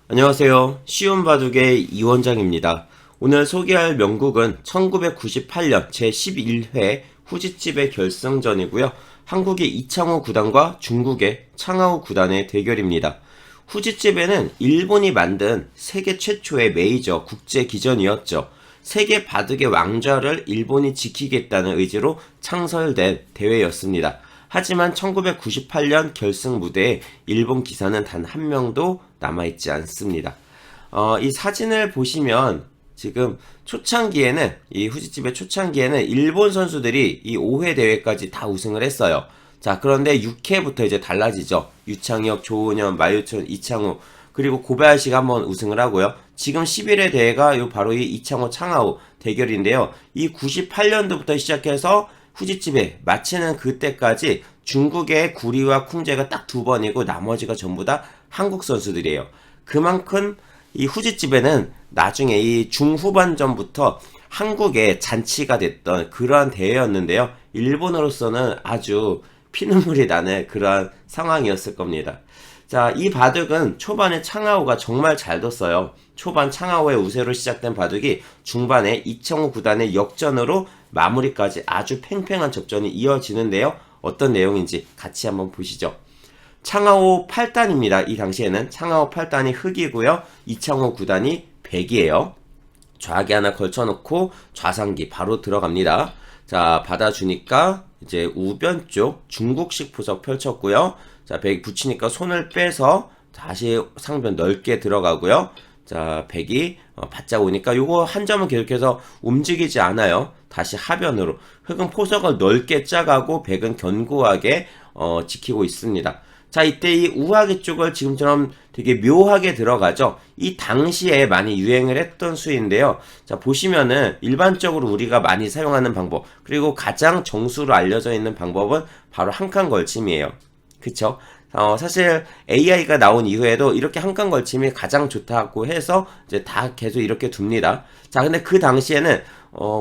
안녕하세요. 쉬운 바둑의 이원장입니다. 오늘 소개할 명국은 1998년 제11회 후지집의 결승전이고요. 한국의 이창호 구단과 중국의 창하오 구단의 대결입니다. 후지집에는 일본이 만든 세계 최초의 메이저 국제 기전이었죠. 세계 바둑의 왕좌를 일본이 지키겠다는 의지로 창설된 대회였습니다. 하지만 1998년 결승 무대에 일본 기사는 단 한 명도 남아있지 않습니다. 이 사진을 보시면 지금 초창기에는 이 후지집의 초창기에는 일본 선수들이 이 5회 대회까지 다 우승을 했어요. 자, 그런데 6회부터 이제 달라지죠. 유창혁, 조은현, 마유천, 이창호 그리고 고바야시가 한번 우승을 하고요. 지금 11회 대회가 바로 이 이창호, 창하오 대결인데요. 이 98년도부터 시작해서 후지집에 마치는 그때까지 중국의 구리와 쿵제가 딱 두 번이고 나머지가 전부 다 한국 선수들이에요. 그만큼 이 후지집에는 나중에 이 중후반전부터 한국의 잔치가 됐던 그러한 대회였는데요. 일본으로서는 아주 피눈물이 나는 그러한 상황이었을 겁니다. 자, 이 바둑은 초반에 창하오가 정말 잘 뒀어요. 초반 창하오의 우세로 시작된 바둑이 중반에 이창호 구단의 역전으로 마무리까지 아주 팽팽한 접전이 이어지는데요. 어떤 내용인지 같이 한번 보시죠. 창하오 8단입니다. 이 당시에는 창하오 8단이 흑이고요. 이창호 구단이 백이에요. 좌기 하나 걸쳐놓고 좌상기 바로 들어갑니다. 자, 받아주니까 이제 우변 쪽 중국식 포석 펼쳤고요. 자, 백이 붙이니까 손을 빼서 다시 상변 넓게 들어가고요. 자, 백이 바짝 오니까 요거 한 점은 계속해서 움직이지 않아요. 다시 하변으로. 흑은 포석을 넓게 짜가고 백은 견고하게 지키고 있습니다. 자, 이때 이 우하기 쪽을 지금처럼 되게 묘하게 들어가죠. 이 당시에 많이 유행을 했던 수인데요. 자, 보시면은 일반적으로 우리가 많이 사용하는 방법, 그리고 가장 정수로 알려져 있는 방법은 바로 한 칸 걸침이에요. 그쵸? 사실 AI가 나온 이후에도 이렇게 한 칸 걸침이 가장 좋다고 해서 이제 다 계속 이렇게 둡니다. 자, 근데 그 당시에는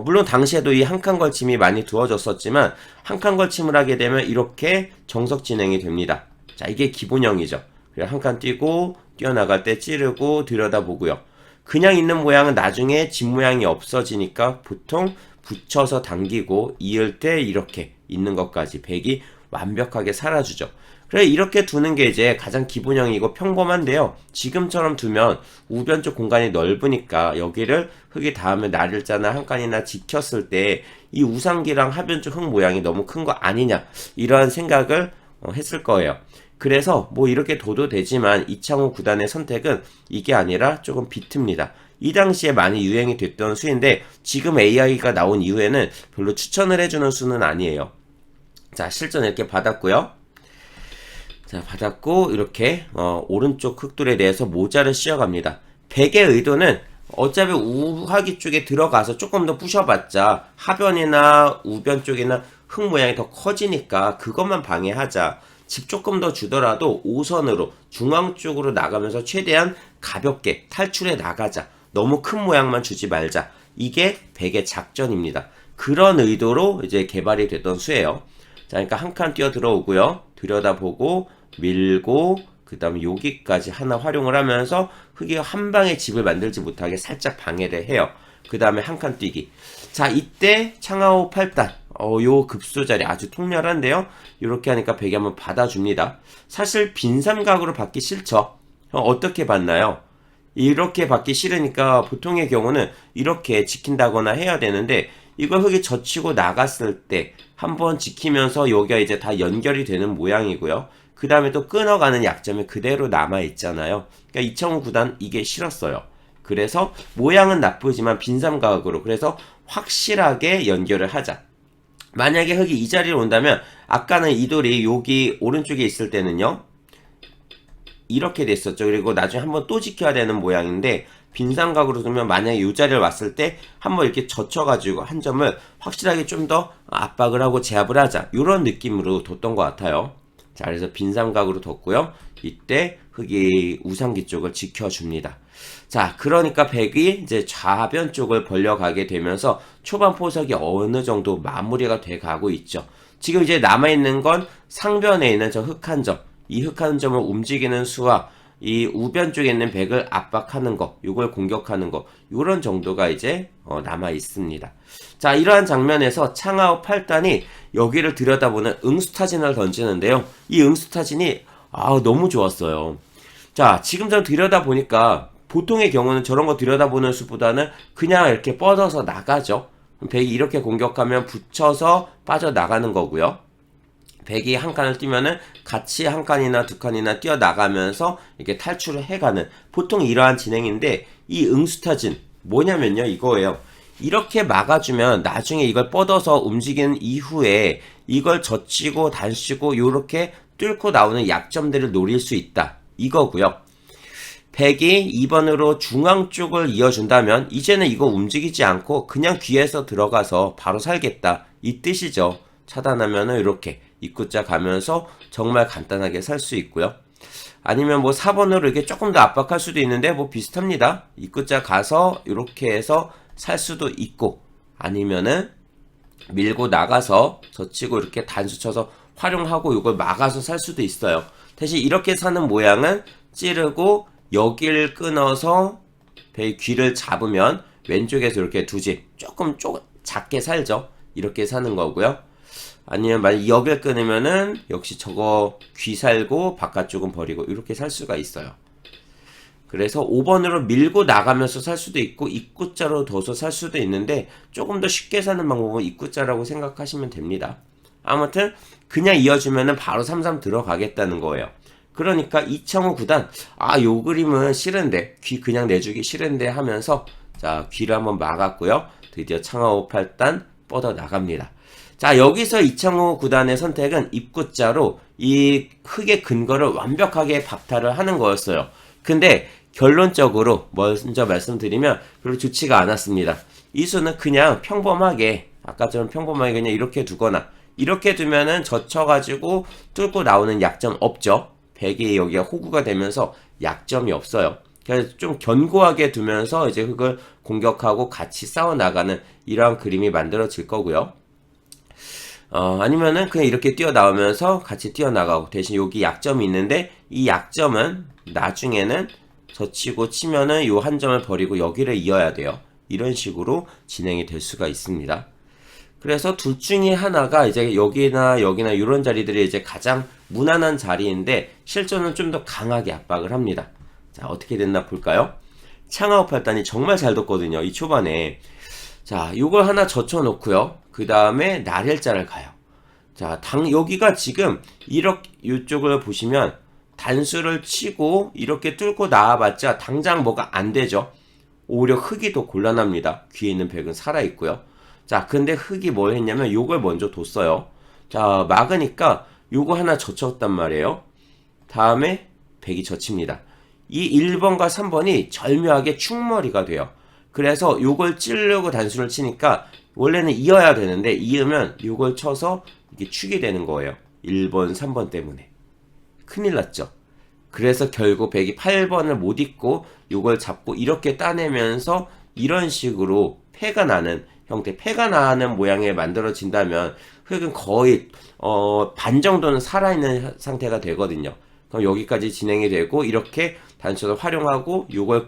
물론 당시에도 이 한 칸 걸침이 많이 두어졌었지만 한 칸 걸침을 하게 되면 이렇게 정석 진행이 됩니다. 자, 이게 기본형이죠. 그래서 한 칸 뛰고 뛰어나갈 때 찌르고 들여다보고요. 그냥 있는 모양은 나중에 집 모양이 없어지니까 보통 붙여서 당기고 이을 때 이렇게 있는 것까지 백이 완벽하게 살아주죠. 그래, 이렇게 두는 게 이제 가장 기본형이고 평범한데요. 지금처럼 두면 우변 쪽 공간이 넓으니까 여기를 흙이 닿으면 날일자나 한 칸이나 지켰을 때 이 우상기랑 하변 쪽 흙 모양이 너무 큰 거 아니냐 이러한 생각을 했을 거예요. 그래서 뭐 이렇게 둬도 되지만 이창호 구단의 선택은 이게 아니라 조금 비트입니다. 이 당시에 많이 유행이 됐던 수인데 지금 AI가 나온 이후에는 별로 추천을 해주는 수는 아니에요. 자, 실전 이렇게 받았고요. 자, 받았고 이렇게 오른쪽 흑돌에 대해서 모자를 씌워갑니다. 백의 의도는 어차피 우하기 쪽에 들어가서 조금 더 부셔봤자 하변이나 우변 쪽이나 흙 모양이 더 커지니까 그것만 방해하자. 집 조금 더 주더라도 5선으로 중앙 쪽으로 나가면서 최대한 가볍게 탈출해 나가자. 너무 큰 모양만 주지 말자. 이게 백의 작전입니다. 그런 의도로 이제 개발이 됐던 수예요. 자, 그러니까 한 칸 뛰어 들어오고요. 들여다보고 밀고 그 다음에 여기까지 하나 활용을 하면서 흙이 한 방에 집을 만들지 못하게 살짝 방해를 해요. 그 다음에 한 칸 뛰기. 자, 이때 창하오 8단 요 급수 자리 아주 통렬한데요. 이렇게 하니까 백이 한번 받아줍니다. 사실 빈삼각으로 받기 싫죠. 어떻게 받나요? 이렇게 받기 싫으니까 보통의 경우는 이렇게 지킨다거나 해야 되는데 이걸 흙이 젖히고 나갔을 때 한번 지키면서 여기가 이제 다 연결이 되는 모양이고요. 그 다음에 또 끊어가는 약점이 그대로 남아있잖아요. 그러니까 이창호 구단 이게 싫었어요. 그래서 모양은 나쁘지만 빈삼각으로 그래서 확실하게 연결을 하자. 만약에 흙이 이 자리로 온다면 아까는 이 돌이 여기 오른쪽에 있을 때는요 이렇게 됐었죠. 그리고 나중에 한번 또 지켜야 되는 모양인데 빈삼각으로 두면 만약에 이 자리를 왔을 때 한번 이렇게 젖혀가지고 한 점을 확실하게 좀 더 압박을 하고 제압을 하자. 이런 느낌으로 뒀던 것 같아요. 자, 그래서 빈삼각으로 뒀고요. 이때 흙이 우상기 쪽을 지켜줍니다. 자, 그러니까 백이 이제 좌변 쪽을 벌려가게 되면서 초반 포석이 어느 정도 마무리가 돼 가고 있죠. 지금 이제 남아있는 건 상변에 있는 저 흙 한 점. 이 흙 한 점을 움직이는 수와 이 우변 쪽에 있는 백을 압박하는 거, 이걸 공격하는 거, 이런 정도가 이제 남아 있습니다. 자, 이러한 장면에서 창하오 8단이 여기를 들여다보는 응수타진을 던지는데요. 이 응수타진이 너무 좋았어요. 자, 지금 전 들여다보니까 보통의 경우는 저런 거 들여다보는 수보다는 그냥 이렇게 뻗어서 나가죠. 백이 이렇게 공격하면 붙여서 빠져나가는 거고요. 백이 한 칸을 뛰면은 같이 한 칸이나 두 칸이나 뛰어나가면서 이렇게 탈출을 해가는 보통 이러한 진행인데, 이 응수타진 뭐냐면요, 이거예요. 이렇게 막아주면 나중에 이걸 뻗어서 움직이는 이후에 이걸 젖히고 단쉬고 요렇게 뚫고 나오는 약점들을 노릴 수 있다, 이거고요. 백이 2번으로 중앙 쪽을 이어준다면 이제는 이거 움직이지 않고 그냥 귀에서 들어가서 바로 살겠다, 이 뜻이죠. 차단하면은 이렇게 입구자 가면서 정말 간단하게 살 수 있고요. 아니면 뭐 4번으로 이렇게 조금 더 압박할 수도 있는데 뭐 비슷합니다. 입구자 가서 이렇게 해서 살 수도 있고, 아니면은 밀고 나가서 젖히고 이렇게 단수 쳐서 활용하고 이걸 막아서 살 수도 있어요. 대신 이렇게 사는 모양은 찌르고 여기를 끊어서 배 귀를 잡으면 왼쪽에서 이렇게 두 집 조금 작게 살죠. 이렇게 사는 거고요. 아니면 만약 여기를 끊으면은 역시 저거 귀 살고 바깥쪽은 버리고 이렇게 살 수가 있어요. 그래서 5번으로 밀고 나가면서 살 수도 있고 입구자로 둬서 살 수도 있는데, 조금 더 쉽게 사는 방법은 입구자라고 생각하시면 됩니다. 아무튼 그냥 이어주면은 바로 3-3 들어가겠다는 거예요. 그러니까 이창호 구단 요 그림은 싫은데, 귀 그냥 내주기 싫은데 하면서 자, 귀를 한번 막았고요. 드디어 창하오 8단 뻗어 나갑니다. 자, 여기서 이창호 구단의 선택은 입구자로 이 흙의 근거를 완벽하게 박탈을 하는 거였어요. 근데 결론적으로 먼저 말씀드리면 별로 좋지가 않았습니다. 이 수는 그냥 평범하게, 아까처럼 평범하게 그냥 이렇게 두거나, 이렇게 두면은 젖혀가지고 뚫고 나오는 약점 없죠. 백이 여기가 호구가 되면서 약점이 없어요. 그래서 좀 견고하게 두면서 이제 흙을 공격하고 같이 싸워나가는 이러한 그림이 만들어질 거고요. 아니면은 그냥 이렇게 뛰어나오면서 같이 뛰어나가고, 대신 여기 약점이 있는데 이 약점은 나중에는 젖히고 치면은 요 한 점을 버리고 여기를 이어야 돼요. 이런 식으로 진행이 될 수가 있습니다. 그래서 둘 중에 하나가 이제 여기나 여기나 이런 자리들이 이제 가장 무난한 자리인데, 실전은 좀 더 강하게 압박을 합니다. 자, 어떻게 됐나 볼까요? 창하오 8단이 정말 잘 뒀거든요, 이 초반에. 자, 요걸 하나 젖혀 놓고요. 그 다음에 날일자를 가요. 자, 여기가 지금 이렇게 이쪽을 보시면 단수를 치고 이렇게 뚫고 나와봤자 당장 뭐가 안 되죠. 오히려 흙이 더 곤란합니다. 귀에 있는 백은 살아있고요. 자, 근데 흙이 뭘 했냐면 요걸 먼저 뒀어요. 자, 막으니까 요거 하나 젖혔단 말이에요. 다음에 백이 젖힙니다. 이 1번과 3번이 절묘하게 충머리가 돼요. 그래서 요걸 찌르고 단수를 치니까 원래는 이어야 되는데, 이으면 요걸 쳐서 이게 축이 되는 거예요. 1번, 3번 때문에. 큰일 났죠. 그래서 결국 백이 8번을 못 잇고 요걸 잡고 이렇게 따내면서 이런 식으로 패가 나는 형태, 패가 나는 모양에 만들어진다면 흙은 거의 반 정도는 살아있는 상태가 되거든요. 그럼 여기까지 진행이 되고 이렇게 단수를 활용하고 요걸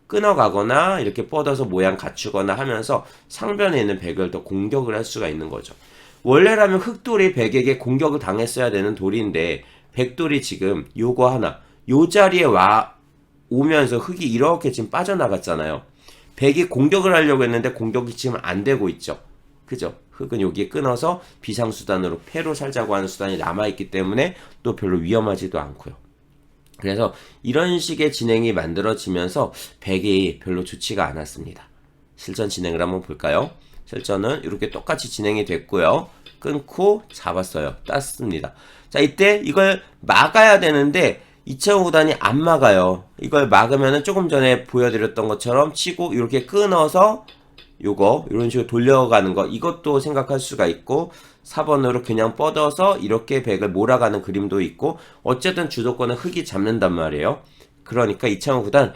끊어가거나 이렇게 뻗어서 모양 갖추거나 하면서 상변에 있는 백을 더 공격을 할 수가 있는 거죠. 원래라면 흑돌이 백에게 공격을 당했어야 되는 돌인데, 백돌이 지금 요거 하나, 요 자리에 오면서 흙이 이렇게 지금 빠져나갔잖아요. 백이 공격을 하려고 했는데 공격이 지금 안 되고 있죠. 그죠? 흙은 여기에 끊어서 비상수단으로 패로 살자고 하는 수단이 남아있기 때문에 또 별로 위험하지도 않고요. 그래서 이런 식의 진행이 만들어지면서 백이 별로 좋지가 않았습니다. 실전 진행을 한번 볼까요? 실전은 이렇게 똑같이 진행이 됐고요. 끊고 잡았어요. 땄습니다. 자, 이때 이걸 막아야 되는데 이창호 구단이 안 막아요. 이걸 막으면은 조금 전에 보여드렸던 것처럼 치고 이렇게 끊어서 요거 이런 식으로 돌려가는 거, 이것도 생각할 수가 있고, 4번으로 그냥 뻗어서 이렇게 백을 몰아가는 그림도 있고, 어쨌든 주도권은 흙이 잡는단 말이에요. 그러니까 이창호 구단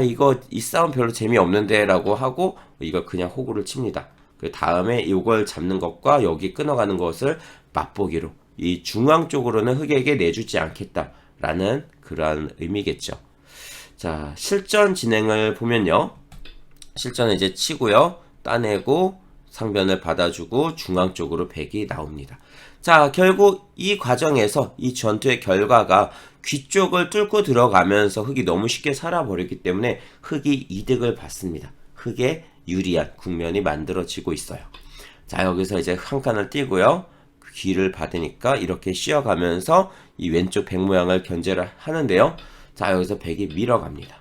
이거 이 싸움 별로 재미없는데 라고 하고 이걸 그냥 호구를 칩니다. 그 다음에 이걸 잡는 것과 여기 끊어가는 것을 맛보기로 이 중앙 쪽으로는 흙에게 내주지 않겠다 라는 그러한 의미겠죠. 자, 실전 진행을 보면요. 실전을 이제 치고요. 따내고 상변을 받아주고 중앙 쪽으로 백이 나옵니다. 자, 결국 이 과정에서 이 전투의 결과가 귀 쪽을 뚫고 들어가면서 흑이 너무 쉽게 살아버렸기 때문에 흑이 이득을 받습니다. 흑의 유리한 국면이 만들어지고 있어요. 자, 여기서 이제 한 칸을 띄고요. 귀를 받으니까 이렇게 씌어가면서 이 왼쪽 백 모양을 견제를 하는데요. 자, 여기서 백이 밀어갑니다.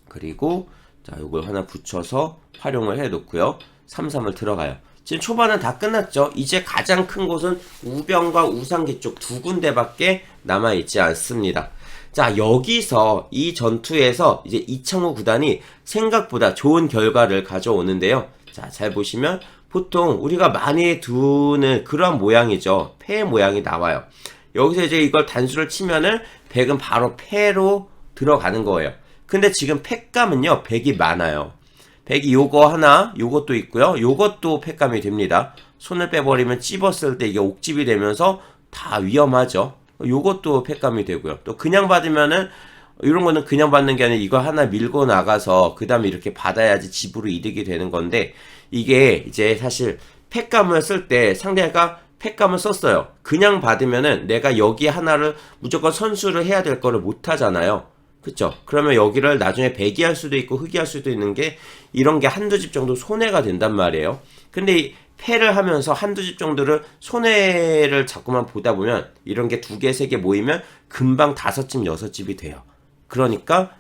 그리고 자, 요걸 하나 붙여서 활용을 해 놓고요. 3-3을 들어가요. 지금 초반은 다 끝났죠. 이제 가장 큰 곳은 우변과 우상기 쪽 두 군데밖에 남아있지 않습니다. 자, 여기서 이 전투에서 이제 이창호 구단이 생각보다 좋은 결과를 가져오는데요. 자, 잘 보시면 보통 우리가 많이 두는 그런 모양이죠. 패 모양이 나와요. 여기서 이제 이걸 단수를 치면은 백은 바로 패로 들어가는 거예요. 근데 지금 패감은요, 백이 많아요. 백이 요거 하나, 요것도 있고요. 요것도 패감이 됩니다. 손을 빼버리면 찝었을 때 이게 옥집이 되면서 다 위험하죠. 요것도 패감이 되고요. 또 그냥 받으면은 이런 거는 그냥 받는 게 아니라 이거 하나 밀고 나가서 그 다음에 이렇게 받아야지 집으로 이득이 되는 건데, 이게 이제 사실 패감을 쓸 때 상대가 패감을 썼어요. 그냥 받으면은 내가 여기 하나를 무조건 선수를 해야 될 거를 못 하잖아요. 그쵸? 그러면 여기를 나중에 백이 할 수도 있고 흑이 할 수도 있는 게 이런 게 한두 집 정도 손해가 된단 말이에요. 근데 이 패를 하면서 한두 집 정도를 손해를 자꾸만 보다 보면 이런 게 두 개, 세 개 모이면 금방 5집, 6집이 돼요. 그러니까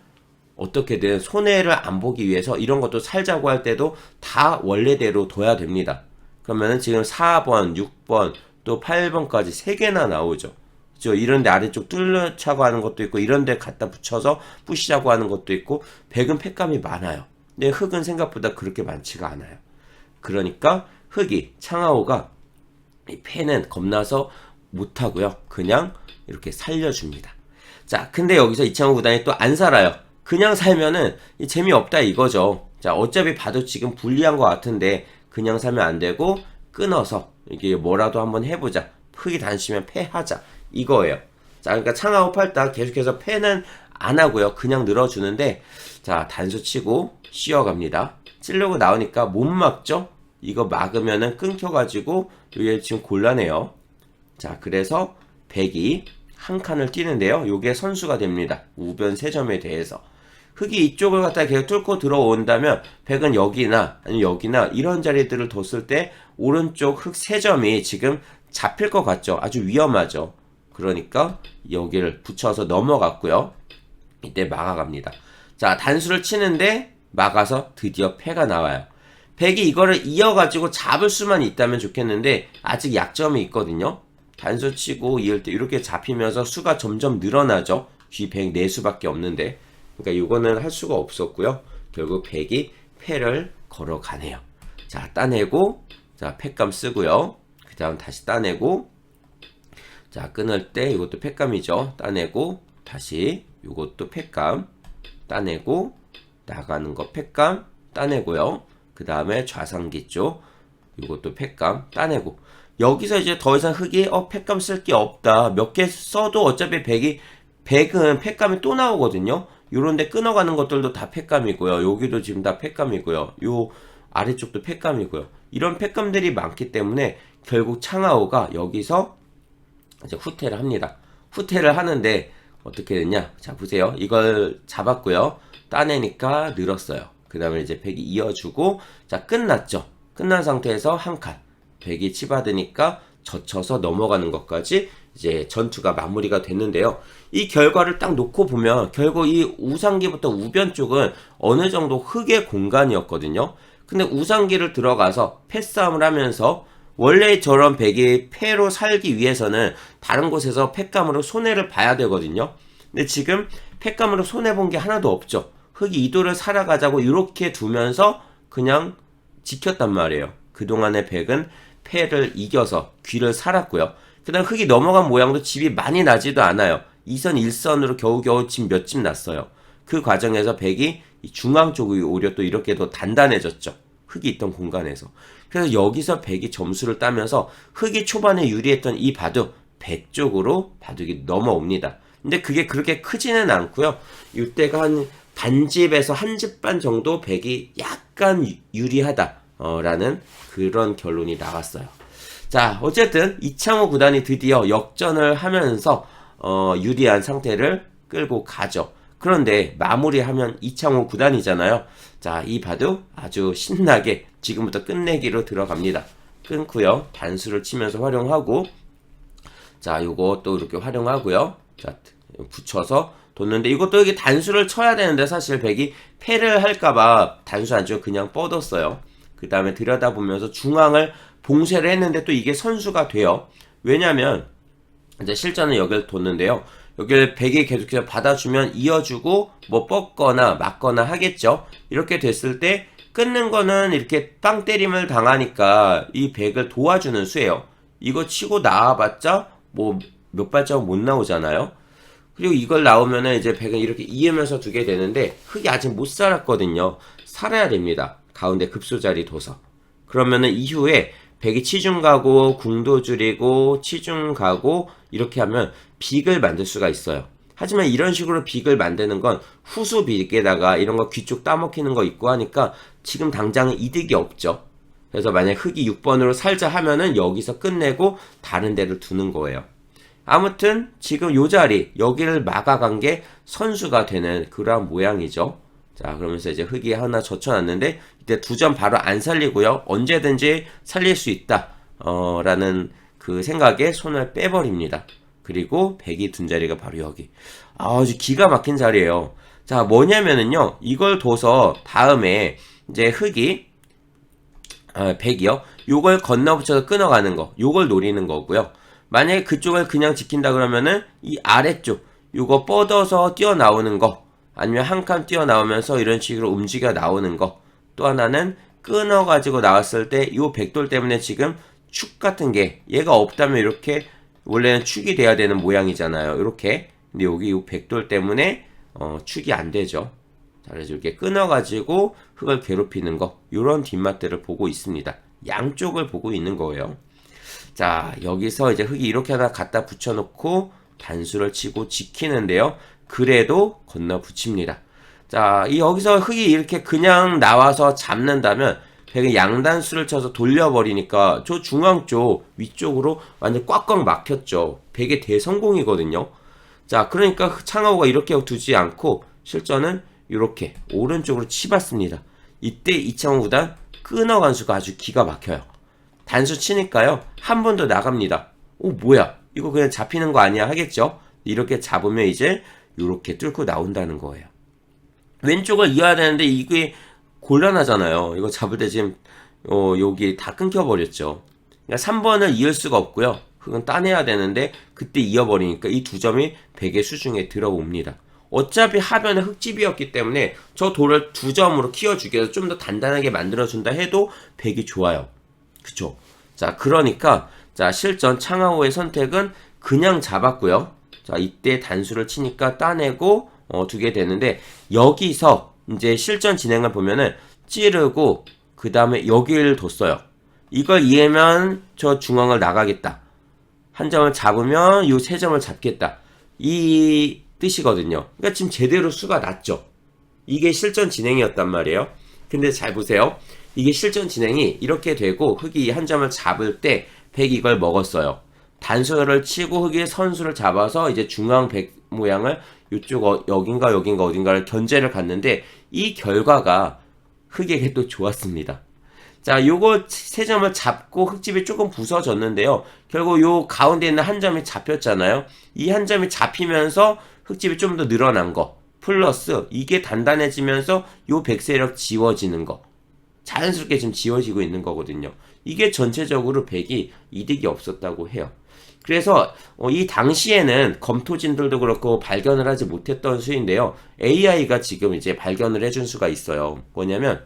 어떻게든 손해를 안 보기 위해서 이런 것도 살자고 할 때도 다 원래대로 둬야 됩니다. 그러면은 지금 4번, 6번, 또 8번까지 3개나 나오죠. 그죠? 이런데 아래쪽 뚫려차고 하는 것도 있고, 이런데 갖다 붙여서 부시자고 하는 것도 있고, 백은 패감이 많아요. 근데 흑은 생각보다 그렇게 많지가 않아요. 그러니까 흑이, 창하오가 이 패는 겁나서 못하고요. 그냥 이렇게 살려줍니다. 자, 근데 여기서 이창호 구단이 또 안 살아요. 그냥 살면은 재미없다 이거죠. 자, 어차피 봐도 지금 불리한 것 같은데 그냥 살면 안 되고 끊어서 이게 뭐라도 한번 해보자. 흑이 단수면 패하자 이거예요. 자, 그러니까 창하오 팔다 계속해서 패는 안 하고요. 그냥 늘어주는데, 자, 단수 치고 씌어갑니다. 찌르고 나오니까 못 막죠? 이거 막으면은 끊겨가지고 이게 지금 곤란해요. 자, 그래서 백이 한 칸을 띄는데요. 요게 선수가 됩니다. 우변 3점에 대해서. 흑이 이쪽을 갖다 계속 뚫고 들어온다면 백은 여기나 아니면 여기나 이런 자리들을 뒀을 때 오른쪽 흑 3점이 지금 잡힐 것 같죠. 아주 위험하죠. 그러니까 여기를 붙여서 넘어갔고요. 이때 막아갑니다. 자, 단수를 치는데 막아서 드디어 패가 나와요. 백이 이거를 이어가지고 잡을 수만 있다면 좋겠는데 아직 약점이 있거든요. 단수 치고 이을 때 이렇게 잡히면서 수가 점점 늘어나죠. 귀 100 4수밖에 없는데. 그러니까 이거는 할 수가 없었고요. 결국 백이 패를 걸어가네요. 자, 따내고, 자, 패감 쓰고요. 그 다음 다시 따내고, 자, 끊을 때 이것도 패감이죠. 따내고, 다시 이것도 패감, 따내고, 나가는 거 패감, 따내고요. 그 다음에 좌상기 쪽, 이것도 패감, 따내고. 여기서 이제 더 이상 흑이 패감 쓸 게 없다. 몇 개 써도 어차피 백은 패감이 또 나오거든요. 요런데 끊어가는 것들도 다 패감이고요. 여기도 지금 다 패감이고요. 요 아래쪽도 패감이고요. 이런 패감들이 많기 때문에 결국 창하오가 여기서 이제 후퇴를 합니다. 후퇴를 하는데 어떻게 됐냐? 자, 보세요. 이걸 잡았고요. 따내니까 늘었어요. 그 다음에 이제 백이 이어주고, 자, 끝났죠. 끝난 상태에서 한 칸. 백이 치받으니까 젖혀서 넘어가는 것까지 이제 전투가 마무리가 됐는데요. 이 결과를 딱 놓고 보면 결국 이 우상기부터 우변 쪽은 어느 정도 흑의 공간이었거든요. 근데 우상기를 들어가서 패싸움을 하면서 원래 저런 백이 패로 살기 위해서는 다른 곳에서 패감으로 손해를 봐야 되거든요. 근데 지금 패감으로 손해본 게 하나도 없죠. 흑이 이도를 살아가자고 이렇게 두면서 그냥 지켰단 말이에요. 그동안의 백은 패를 이겨서 귀를 살았고요. 그 다음 흑이 넘어간 모양도 집이 많이 나지도 않아요. 2선 1선으로 겨우겨우 집 몇 집 났어요. 그 과정에서 백이 중앙 쪽이 오히려 또 이렇게 더 단단해졌죠. 흑이 있던 공간에서. 그래서 여기서 백이 점수를 따면서 흑이 초반에 유리했던 이 바둑 배 쪽으로 바둑이 넘어옵니다. 근데 그게 그렇게 크지는 않고요. 이때가 한 반집에서 한 집 반 정도 백이 약간 유리하다 라는 그런 결론이 나왔어요. 자, 어쨌든 이창호 구단이 드디어 역전을 하면서 유리한 상태를 끌고 가죠. 그런데 마무리하면 이창호 구단이잖아요. 자, 이 바둑 아주 신나게 지금부터 끝내기로 들어갑니다. 끊고요. 단수를 치면서 활용하고, 자, 요거 또 이렇게 활용하고요. 자, 붙여서 뒀는데 이것도 이게 단수를 쳐야 되는데 사실 백이 패를 할까봐 단수 안 치고 그냥 뻗었어요. 그 다음에 들여다보면서 중앙을 봉쇄를 했는데 또 이게 선수가 돼요. 왜냐면 이제 실전은 여기를 뒀는데요. 여기를 백이 계속해서 받아주면 이어주고 뭐 뻗거나 맞거나 하겠죠. 이렇게 됐을 때 끊는 거는 이렇게 빵 때림을 당하니까 이 백을 도와주는 수예요. 이거 치고 나와봤자 뭐 몇 발자국 못 나오잖아요. 그리고 이걸 나오면은 이제 백은 이렇게 이으면서 두게 되는데 흙이 아직 못 살았거든요. 살아야 됩니다. 가운데 급소자리 둬서. 그러면은 이후에 백이 치중 가고 궁도 줄이고 치중 가고 이렇게 하면 빅을 만들 수가 있어요. 하지만 이런 식으로 빅을 만드는 건 후수 빅에다가 이런 거 귀 쪽 따먹히는 거 있고 하니까 지금 당장은 이득이 없죠. 그래서 만약 흙이 6번으로 살자 하면은 여기서 끝내고 다른 데를 두는 거예요. 아무튼 지금 요 자리 여기를 막아간 게 선수가 되는 그러한 모양이죠. 자, 그러면서 이제 흙이 하나 젖혀놨는데 이때 2점 바로 안 살리고요. 언제든지 살릴 수 있다 라는 그 생각에 손을 빼버립니다. 그리고 백이 둔 자리가 바로 여기. 아주 기가 막힌 자리예요. 자, 뭐냐면은요, 이걸 둬서 다음에 이제 흙이 백이요, 요걸 건너붙여서 끊어가는 거, 요걸 노리는 거고요. 만약에 그쪽을 그냥 지킨다 그러면은 이 아래쪽 요거 뻗어서 뛰어나오는 거, 아니면 한 칸 뛰어나오면서 이런 식으로 움직여 나오는 거, 또 하나는 끊어가지고 나왔을 때 요 백돌 때문에 지금 축 같은 게 얘가 없다면 이렇게 원래는 축이 돼야 되는 모양이잖아요. 이렇게. 근데 여기 요 백돌 때문에 축이 안 되죠. 자, 그래서 이렇게 끊어가지고 흙을 괴롭히는 거, 요런 뒷맛들을 보고 있습니다. 양쪽을 보고 있는 거예요. 자, 여기서 이제 흙이 이렇게 하나 갖다 붙여놓고 단수를 치고 지키는데요. 그래도 건너 붙입니다. 자, 여기서 흙이 이렇게 그냥 나와서 잡는다면 백은 양단수를 쳐서 돌려버리니까 저 중앙 쪽 위쪽으로 완전 꽉꽉 막혔죠. 백의 대성공이거든요. 자, 그러니까 창하오가 이렇게 두지 않고 실전은 이렇게 오른쪽으로 치봤습니다. 이때 이창호 구단 끊어간 수가 아주 기가 막혀요. 단수 치니까요, 한 번 더 나갑니다. 오, 뭐야, 이거 그냥 잡히는 거 아니야 하겠죠. 이렇게 잡으면 이제 이렇게 뚫고 나온다는 거예요. 왼쪽을 이어야 되는데 이게 곤란하잖아요. 이거 잡을 때 지금 여기 다 끊겨버렸죠. 그러니까 3번을 이을 수가 없고요. 그건 따내야 되는데 그때 이어버리니까 이 2점이 백의 수중에 들어옵니다. 어차피 하변은 흙집이었기 때문에 저 돌을 2점으로 키워주기 위해서 좀 더 단단하게 만들어준다 해도 백이 좋아요. 그쵸? 자, 그러니까 자, 실전 창하오의 선택은 그냥 잡았고요. 자, 이때 단수를 치니까 따내고 두게 되는데, 여기서 이제 실전 진행을 보면은 찌르고 그 다음에 여기를 뒀어요. 이걸 이해하면 저 중앙을 나가겠다. 한 점을 잡으면 요 3점을 잡겠다. 이 뜻이거든요. 그러니까 지금 제대로 수가 났죠. 이게 실전 진행이었단 말이에요. 근데 잘 보세요. 이게 실전 진행이 이렇게 되고 흙이 한 점을 잡을 때 백이 이걸 먹었어요. 단수를 치고 흙이 선수를 잡아서 이제 중앙 백 모양을 이쪽 여긴가 어딘가를 견제를 갔는데 이 결과가 흙에게 또 좋았습니다. 자, 요거 3점을 잡고 흙집이 조금 부서졌는데요. 결국 요 가운데 있는 한 점이 잡혔잖아요. 이 한 점이 잡히면서 흙집이 좀 더 늘어난 거 플러스 이게 단단해지면서 요 백세력 지워지는 거 자연스럽게 지금 지워지고 있는 거거든요. 이게 전체적으로 백이 이득이 없었다고 해요. 그래서 이 당시에는 검토진들도 그렇고 발견을 하지 못했던 수인데요. AI가 지금 이제 발견을 해준 수가 있어요. 뭐냐면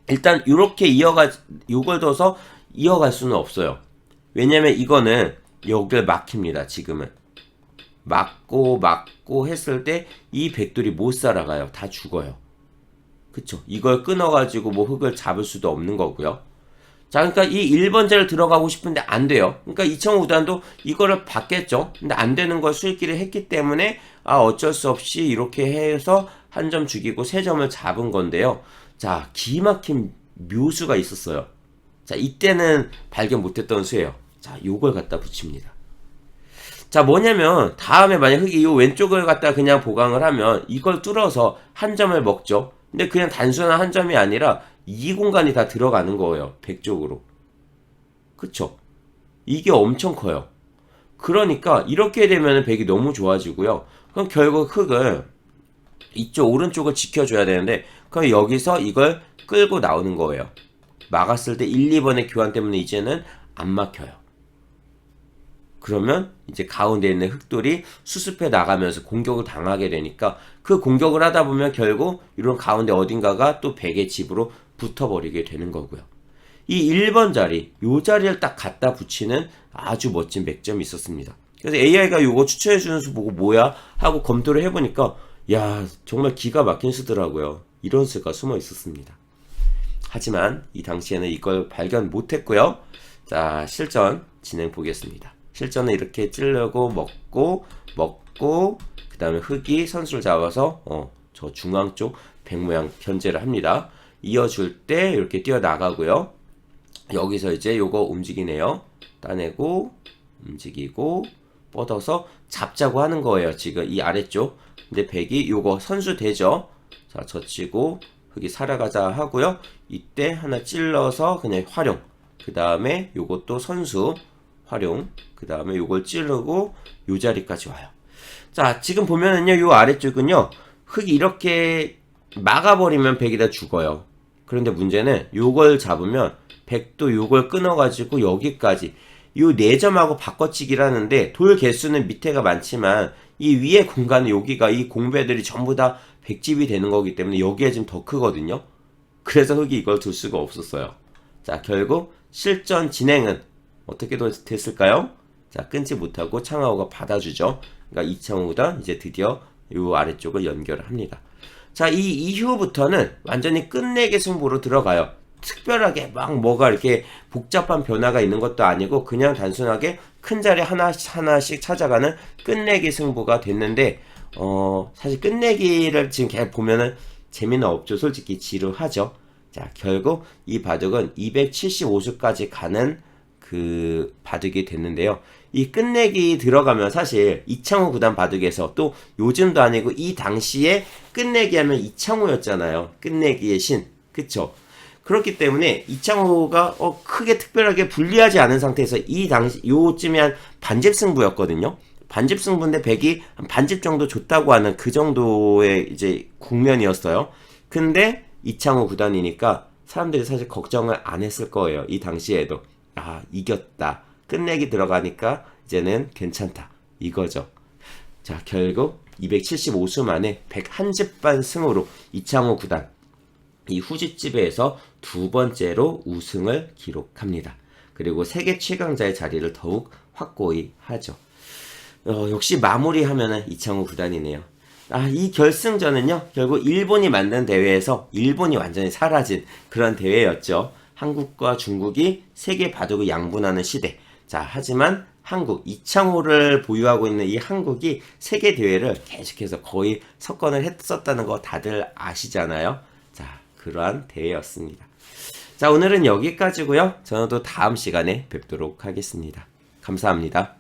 일단 이렇게 요걸 둬서 이어갈 수는 없어요. 왜냐면 이거는 여기를 막힙니다. 지금은 막고 했을 때 이 백돌이 못 살아가요. 다 죽어요. 그쵸? 이걸 끊어가지고 뭐 흙을 잡을 수도 없는 거고요. 자, 그러니까 이 1번째를 들어가고 싶은데 안 돼요. 그러니까 이창호 구단도 이거를 받겠죠. 근데 안 되는 걸 수익기를 했기 때문에 어쩔 수 없이 이렇게 해서 한 점 죽이고 3점을 잡은 건데요. 자, 기막힌 묘수가 있었어요. 자, 이때는 발견 못했던 수예요. 자, 요걸 갖다 붙입니다. 자, 뭐냐면 다음에 만약 흙이 이 왼쪽을 갖다 그냥 보강을 하면 이걸 뚫어서 한 점을 먹죠. 근데 그냥 단순한 한 점이 아니라 이 공간이 다 들어가는 거예요. 백 쪽으로. 그쵸? 이게 엄청 커요. 그러니까 이렇게 되면 백이 너무 좋아지고요. 그럼 결국 흙을 이쪽 오른쪽을 지켜줘야 되는데 그럼 여기서 이걸 끌고 나오는 거예요. 막았을 때 1, 2번의 교환 때문에 이제는 안 막혀요. 그러면 이제 가운데 있는 흑돌이 수습해 나가면서 공격을 당하게 되니까 그 공격을 하다 보면 결국 이런 가운데 어딘가가 또 백의 집으로 붙어버리게 되는 거고요. 이 1번 자리, 요 자리를 딱 갖다 붙이는 아주 멋진 맥점이 있었습니다. 그래서 AI가 요거 추천해주는 수 보고 뭐야? 하고 검토를 해보니까 야, 정말 기가 막힌 수더라고요. 이런 수가 숨어 있었습니다. 하지만 이 당시에는 이걸 발견 못했고요. 자, 실전 진행 보겠습니다. 실전은 이렇게 찌르고 먹고 그 다음에 흙이 선수를 잡아서 저 중앙 쪽 백 모양 견제를 합니다. 이어줄 때 이렇게 뛰어나가고요. 여기서 이제 요거 움직이네요. 따내고 움직이고 뻗어서 잡자고 하는 거예요. 지금 이 아래쪽. 근데 백이 요거 선수 되죠. 자, 젖히고 흙이 살아가자 하고요. 이때 하나 찔러서 그냥 활용. 그 다음에 요것도 선수 활용. 그 다음에 요걸 찌르고 요 자리까지 와요. 자, 지금 보면은요, 요 아래쪽은요, 흙이 이렇게 막아버리면 백이 다 죽어요. 그런데 문제는 요걸 잡으면 백도 요걸 끊어가지고 여기까지 요 4점하고 바꿔치기를 하는데 돌 개수는 밑에가 많지만 이 위에 공간은 여기가 이 공배들이 전부 다 백집이 되는 거기 때문에 여기가 지금 더 크거든요. 그래서 흙이 이걸 둘 수가 없었어요. 자, 결국 실전 진행은 어떻게 됐을까요? 자, 끊지 못하고 창하오가 받아주죠. 그러니까 이창호 구단 이제 드디어 요 아래쪽을 연결을 합니다. 자, 이 이후부터는 완전히 끝내기 승부로 들어가요. 특별하게 막 뭐가 이렇게 복잡한 변화가 있는 것도 아니고 그냥 단순하게 큰 자리 하나씩 찾아가는 끝내기 승부가 됐는데 사실 끝내기를 지금 계속 보면은 재미는 없죠. 솔직히 지루하죠. 자, 결국 이 바둑은 275수까지 가는 그 바둑이 됐는데요. 이 끝내기 들어가면 사실 이창호 구단 바둑에서 또 요즘도 아니고 이 당시에 끝내기 하면 이창호였잖아요. 끝내기의 신. 그쵸? 그렇기 때문에 이창호가 크게 특별하게 불리하지 않은 상태에서 이 당시 요쯤에 한 반집 승부였거든요. 반집 승부인데 백이 한 반집 정도 줬다고 하는 그 정도의 이제 국면이었어요. 근데 이창호 구단이니까 사람들이 사실 걱정을 안 했을 거예요. 이 당시에도 이겼다. 끝내기 들어가니까 이제는 괜찮다. 이거죠. 자, 결국 275수 만에 101집 승으로 이창호 구단 이 후지집에서 2번째로 우승을 기록합니다. 그리고 세계 최강자의 자리를 더욱 확고히 하죠. 역시 마무리하면은 이창호 구단이네요. 이 결승전은요, 결국 일본이 만든 대회에서 일본이 완전히 사라진 그런 대회였죠. 한국과 중국이 세계 바둑을 양분하는 시대. 자, 하지만 한국, 이창호를 보유하고 있는 이 한국이 세계 대회를 계속해서 거의 석권을 했었다는 거 다들 아시잖아요. 자, 그러한 대회였습니다. 자, 오늘은 여기까지고요. 저는 또 다음 시간에 뵙도록 하겠습니다. 감사합니다.